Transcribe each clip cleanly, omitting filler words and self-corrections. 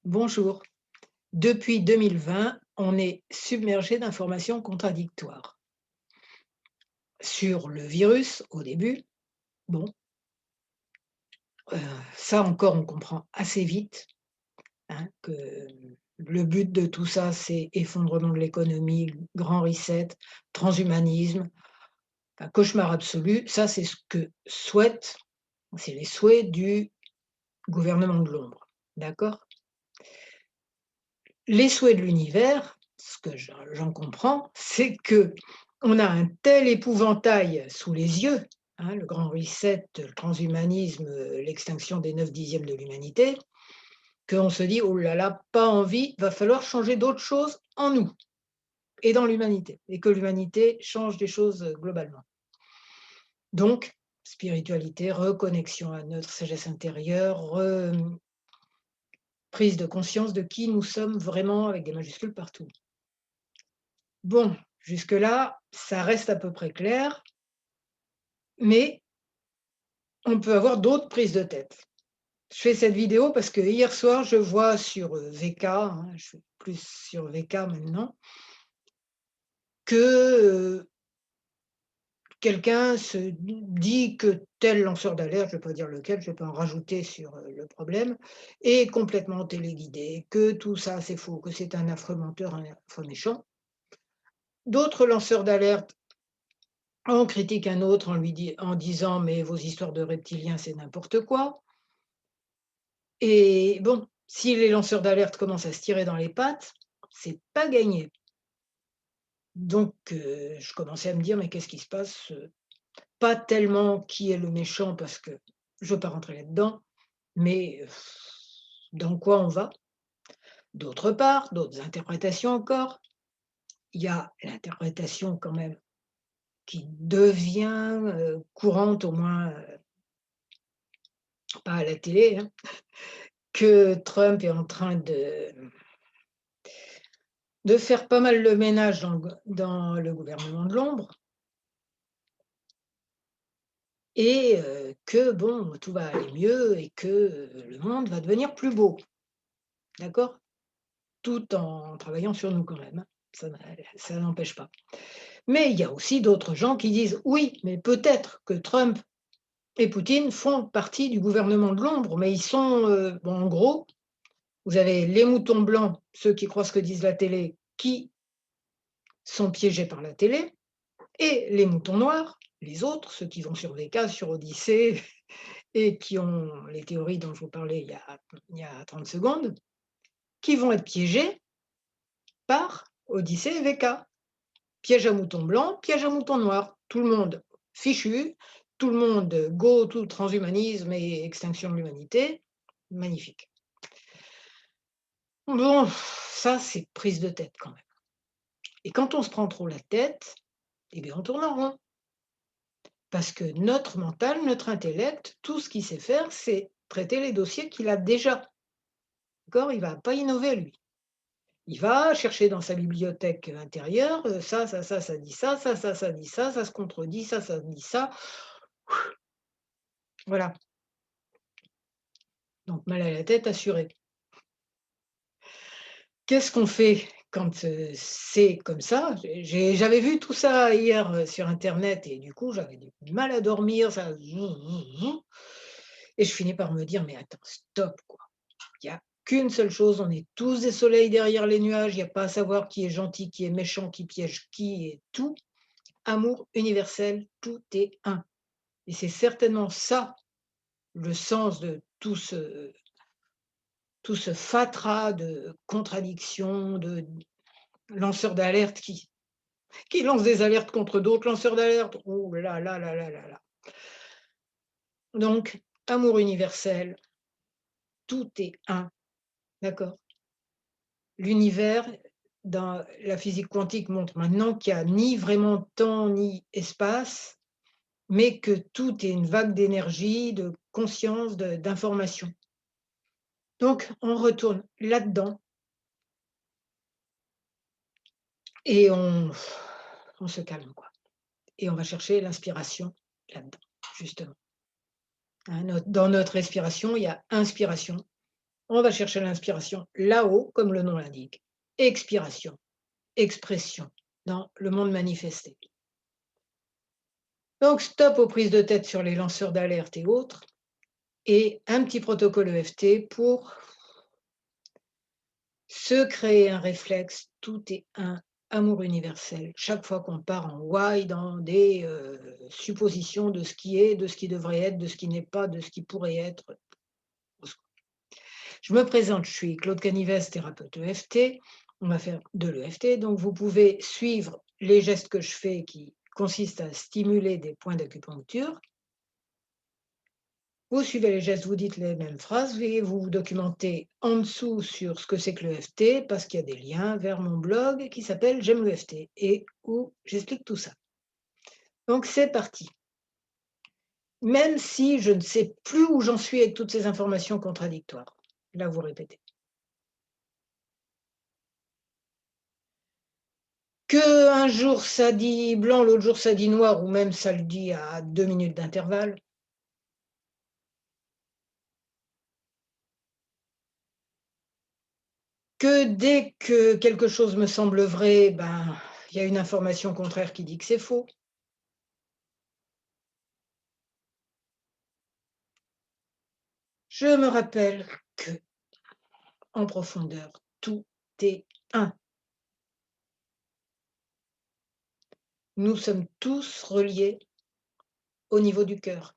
Bonjour. Depuis 2020, on est submergé d'informations contradictoires. Sur le virus, au début, bon, heu, ça encore on comprend assez vite, hein, que le but de tout ça, c'est effondrement de l'économie, grand reset, transhumanisme, un cauchemar absolu. Ça, c'est ce que souhaitent c'est les souhaits du gouvernement de l'ombre, d'accord? Les souhaits de l'univers, ce que j'en comprends, c'est que on a un tel épouvantail sous les yeux, hein, le grand reset, le transhumanisme, l'extinction des 9/10 de l'humanité, qu'on se dit: «Oh là là, pas envie, va falloir changer d'autres choses en nous et dans l'humanité et que l'humanité change des choses, globalement». Donc spiritualité, reconnexion à notre sagesse intérieure, prise de conscience de qui nous sommes vraiment avec des majuscules partout. Bon, jusque-là, ça reste à peu près clair, mais on peut avoir d'autres prises de tête. Je fais cette vidéo parce que hier soir, je vois sur, VK, hein, je suis plus sur VK maintenant, que, quelqu'un se dit que tel lanceur d'alerte, je ne vais pas dire lequel, je ne vais pas en rajouter sur, le problème, est complètement téléguidé, que tout ça c'est faux, que c'est un affreux menteur, un affreux méchant. D'autres lanceurs d'alerte on critique un autre en disant: «Mais vos histoires de reptiliens, c'est n'importe quoi» et bon, si les lanceurs d'alerte commencent à se tirer dans les pattes, c'est pas gagné. Donc je commençais à me dire: «Mais qu'est-ce qui se passe?» Pas tellement qui est le méchant parce que je veux pas rentrer là-dedans, mais dans quoi on va? D'autre part, d'autres interprétations encore. Il y a l'interprétation quand même qui devient, courante, au moins, pas à la télé, hein, que Trump est en train de faire pas mal le ménage dans le gouvernement de l'ombre et que bon, tout va aller mieux et que, le monde va devenir plus beau, d'accord? Tout en travaillant sur nous quand même, hein, ça n'empêche pas. Mais il y a aussi d'autres gens qui disent: «Oui, mais peut-être que Trump et Poutine font partie du gouvernement de l'ombre, mais ils sont, bon, en gros, vous avez les moutons blancs, ceux qui croient ce que disent la télé, qui sont piégés par la télé et les moutons noirs, les autres, ceux qui vont sur VK, sur Odyssée et qui ont les théories dont je vous parlais il y a 30 secondes, qui vont être piégés par Odyssée et VK. Piège à moutons blancs, piège à moutons noirs. Tout le monde fichu, tout le monde go to transhumanisme et extinction de l'humanité. Magnifique. Bon, ça c'est prise de tête quand même et quand on se prend trop la tête, eh bien on tourne en rond. Parce que notre mental, notre intellect, tout ce qu'il sait faire, c'est traiter les dossiers qu'il a déjà. D'accord? Il ne va pas innover lui. Il va chercher dans sa bibliothèque intérieure, ça dit ça dit ça se contredit, ça dit ça. Voilà, donc mal à la tête assuré. Qu'est-ce qu'on fait quand, c'est comme ça? J'avais vu tout ça hier, sur internet et du coup, j'avais du mal à dormir, ça et je finis par me dire: «Mais attends, stop quoi. Il y a qu'une seule chose, on est tous des soleils derrière les nuages, il y a pas à savoir qui est gentil, qui est méchant, qui piège qui et tout. Amour universel, tout est un» et c'est certainement ça, le sens de tout ce fatras de contradictions, de lanceurs d'alerte qui lancent des alertes contre d'autres lanceurs d'alerte. Oh là là là là là là. Donc amour universel, tout est un, d'accord? L'univers, dans la physique quantique montre maintenant qu'il y a ni vraiment temps ni espace, mais que tout est une vague d'énergie, de conscience, d'information. Donc on retourne là-dedans et on se calme, quoi et on va chercher l'inspiration là-dedans, justement. Hein, dans notre respiration, il y a inspiration On va chercher l'inspiration là-haut, comme le nom l'indique. Expiration, expression, dans le monde manifesté. Donc stop aux prises de tête sur les lanceurs d'alerte et autres, et un petit protocole EFT pour se créer un réflexe, tout est un, amour universel. Chaque fois qu'on part en why dans des suppositions de ce qui est, de ce qui devrait être, de ce qui n'est pas, de ce qui pourrait être. Je me présente, je suis Claude Canives, thérapeute EFT. On va faire de l'EFT, donc vous pouvez suivre les gestes que je fais qui consistent à stimuler des points d'acupuncture. Vous suivez les gestes, vous dites les mêmes phrases et vous vous documentez en dessous sur ce que c'est que l'EFT parce qu'il y a des liens vers mon blog qui s'appelle J'aime l'EFT et où j'explique tout ça. Donc c'est parti. Même si je ne sais plus où j'en suis avec toutes ces informations contradictoires. Là, vous répétez. Que un jour ça dit blanc, l'autre jour ça dit noir ou même ça le dit à 2 minutes d'intervalle. Que dès que quelque chose me semble vrai, ben, il y a une information contraire qui dit que c'est faux. Je me rappelle que, en profondeur, tout est un. Nous sommes tous reliés au niveau du cœur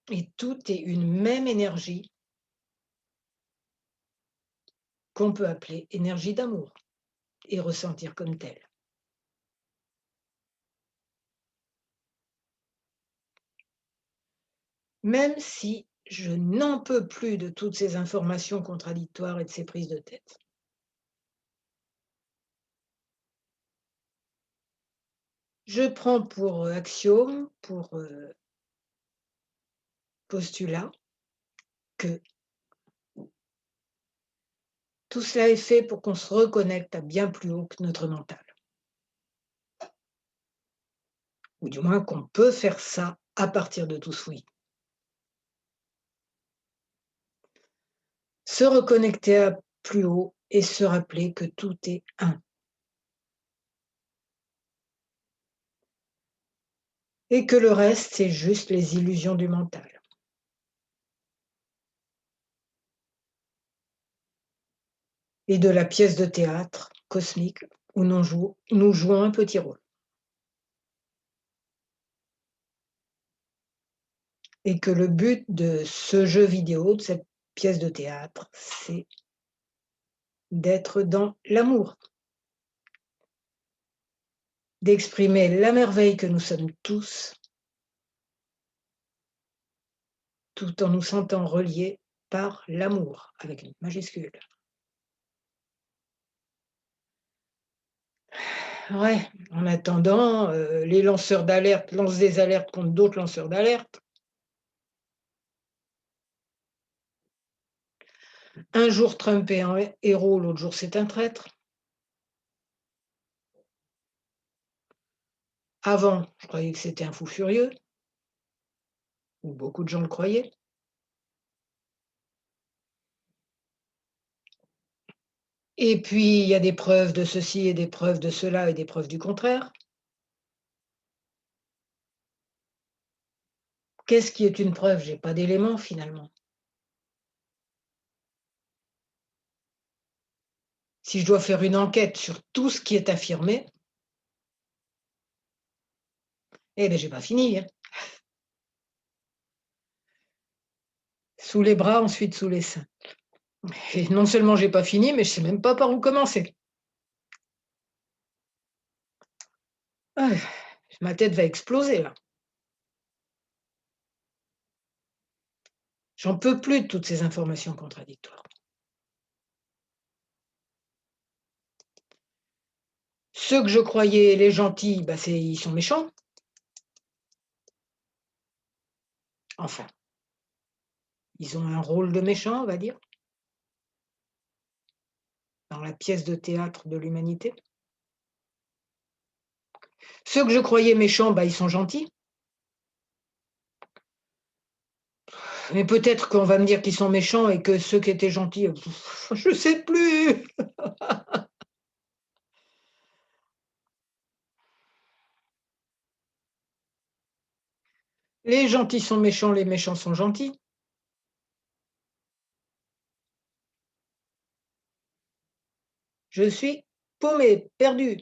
et tout est une même énergie qu'on peut appeler énergie d'amour et ressentir comme telle. Même si je n'en peux plus de toutes ces informations contradictoires et de ces prises de tête. Je prends pour axiome, pour postulat, que tout cela est fait pour qu'on se reconnecte à bien plus haut que notre mental. Ou du moins qu'on peut faire ça à partir de tout ce oui. Se reconnecter à plus haut et se rappeler que tout est un. Et que le reste, c'est juste les illusions du mental. Et de la pièce de théâtre cosmique où nous jouons un petit rôle. Et que le but de ce jeu vidéo, de cette pièce de théâtre, c'est d'être dans l'amour, d'exprimer la merveille que nous sommes tous, tout en nous sentant reliés par l'amour, avec une majuscule. Ouais, en attendant, les lanceurs d'alerte lancent des alertes contre d'autres lanceurs d'alerte. Un jour Trump est un héros, l'autre jour c'est un traître. Avant, je croyais que c'était un fou furieux, ou beaucoup de gens le croyaient. Et puis, il y a des preuves de ceci et des preuves de cela et des preuves du contraire. Qu'est-ce qui est une preuve? J'ai pas d'éléments finalement. Si je dois faire une enquête sur tout ce qui est affirmé, eh ben j'ai pas fini, hein. Sous les bras, ensuite sous les seins. Et non seulement j'ai pas fini, mais je sais même pas par où commencer. Ah, ma tête va exploser là. J'en peux plus de toutes ces informations contradictoires. Ceux que je croyais les gentils, bah ils sont méchants. Enfin, ils ont un rôle de méchant, on va dire, dans la pièce de théâtre de l'humanité. Ceux que je croyais méchants, bah ils sont gentils. Mais peut-être qu'on va me dire qu'ils sont méchants et que ceux qui étaient gentils, je sais plus! Les gentils sont méchants, les méchants sont gentils. Je suis paumé, perdu,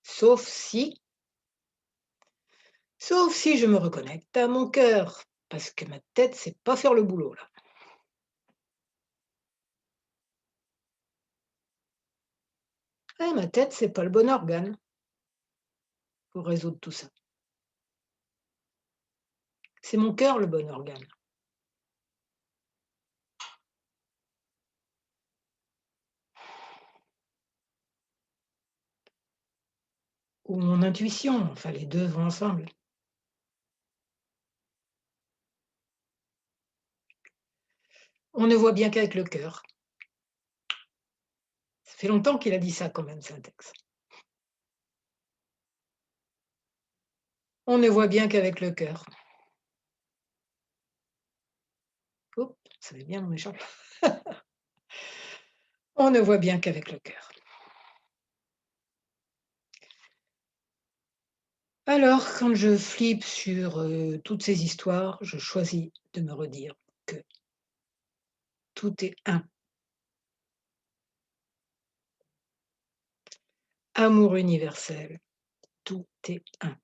sauf si sauf si je me reconnecte à mon cœur, parce que ma tête sait pas faire le boulot là. Ma tête, c'est pas le bon organe pour résoudre tout ça. C'est mon cœur le bon organe, ou mon intuition, enfin les 2 vont ensemble. On ne voit bien qu'avec le cœur. Ça fait longtemps qu'il a dit ça quand même, Syntex. On ne voit bien qu'avec le cœur. Oups, ça va bien, on m'échappe. On ne voit bien qu'avec le cœur. Alors, quand je flippe sur, toutes ces histoires, je choisis de me redire que tout est un. Amour universel, tout est un.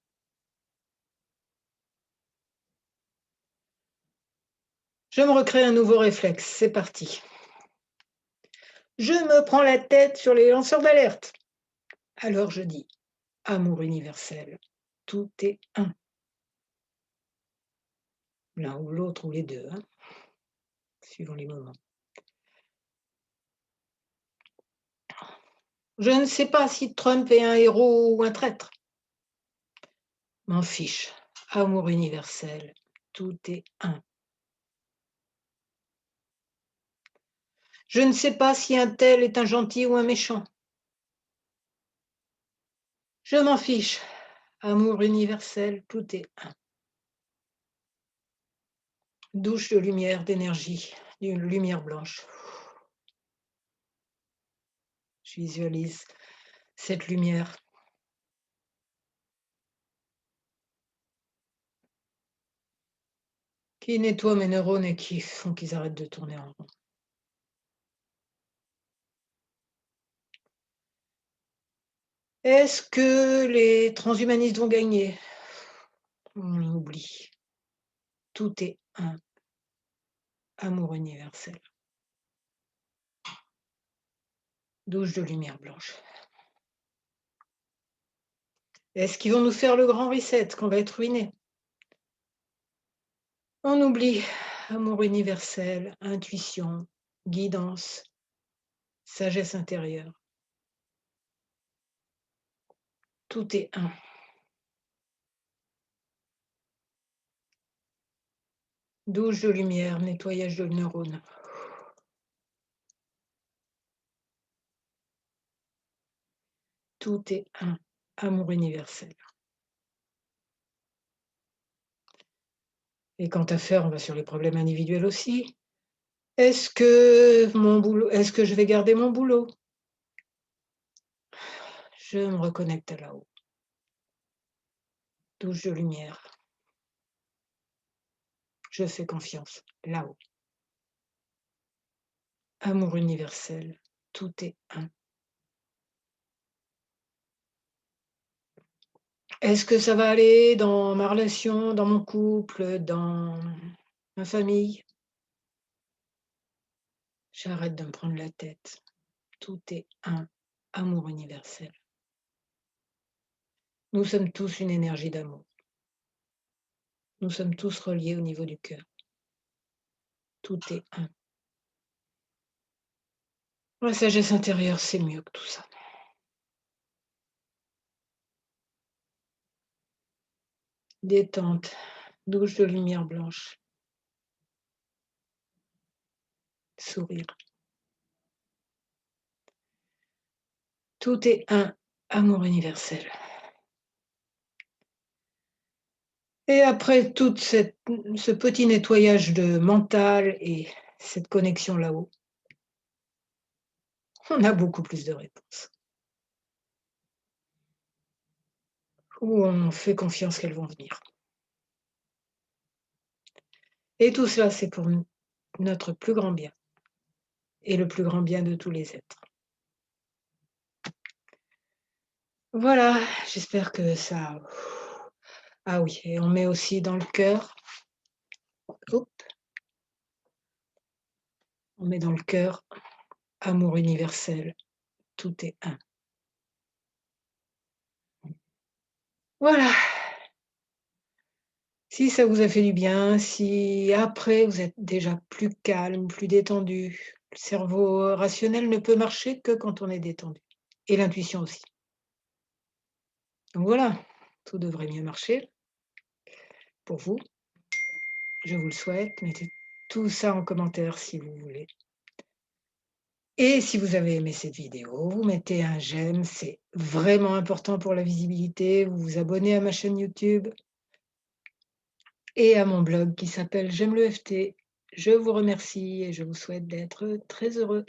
Je me recrée un nouveau réflexe, c'est parti. Je me prends la tête sur les lanceurs d'alerte. Alors je dis: «Amour universel, tout est un». L'un ou l'autre ou les 2, hein, suivant les moments. Je ne sais pas si Trump est un héros ou un traître. M'en fiche. Amour universel, tout est un. Je ne sais pas si un tel est un gentil ou un méchant. Je m'en fiche. Amour universel, tout est un. Douche de lumière, d'énergie, d'une lumière blanche. Je visualise cette lumière qui nettoie mes neurones et qui font qu'ils arrêtent de tourner en rond. Est-ce que les transhumanistes vont gagner? On oublie. Tout est un. Amour universel. Douche de lumière blanche. Est-ce qu'ils vont nous faire le grand reset, qu'on va être ruinés? On oublie. Amour universel, intuition, guidance, sagesse intérieure. Tout est un. Douche de lumière, nettoyage de neurones. Tout est un. Amour universel. Et quant à faire, on va sur les problèmes individuels aussi. Est-ce que je vais garder mon boulot? Je me reconnecte à là-haut. Douche de lumière. Je fais confiance là-haut. Amour universel. Tout est un. Est-ce que ça va aller dans ma relation, dans mon couple, dans ma famille? J'arrête de me prendre la tête. Tout est un. Amour universel. Nous sommes tous une énergie d'amour. Nous sommes tous reliés au niveau du cœur. Tout est un. La sagesse intérieure, c'est mieux que tout ça. Détente, douche de lumière blanche, sourire. Tout est un. Amour universel. Et après ce petit nettoyage de mental et cette connexion là-haut, on a beaucoup plus de réponses. Ou on fait confiance qu'elles vont venir. Et tout cela, c'est pour notre plus grand bien et le plus grand bien de tous les êtres. Voilà, j'espère que ça ah oui, et on met aussi dans le cœur, hop, on met dans le cœur amour universel, tout est un. Voilà, si ça vous a fait du bien, si après vous êtes déjà plus calme, plus détendu, le cerveau, rationnel ne peut marcher que quand on est détendu et l'intuition aussi. Donc voilà, tout devrait mieux marcher pour vous. Je vous le souhaite. Mettez tout ça en commentaire si vous voulez. Et si vous avez aimé cette vidéo, vous mettez un j'aime, c'est vraiment important pour la visibilité. Vous vous abonnez à ma chaîne YouTube et à mon blog qui s'appelle J'aime le FT. Je vous remercie et je vous souhaite d'être très heureux.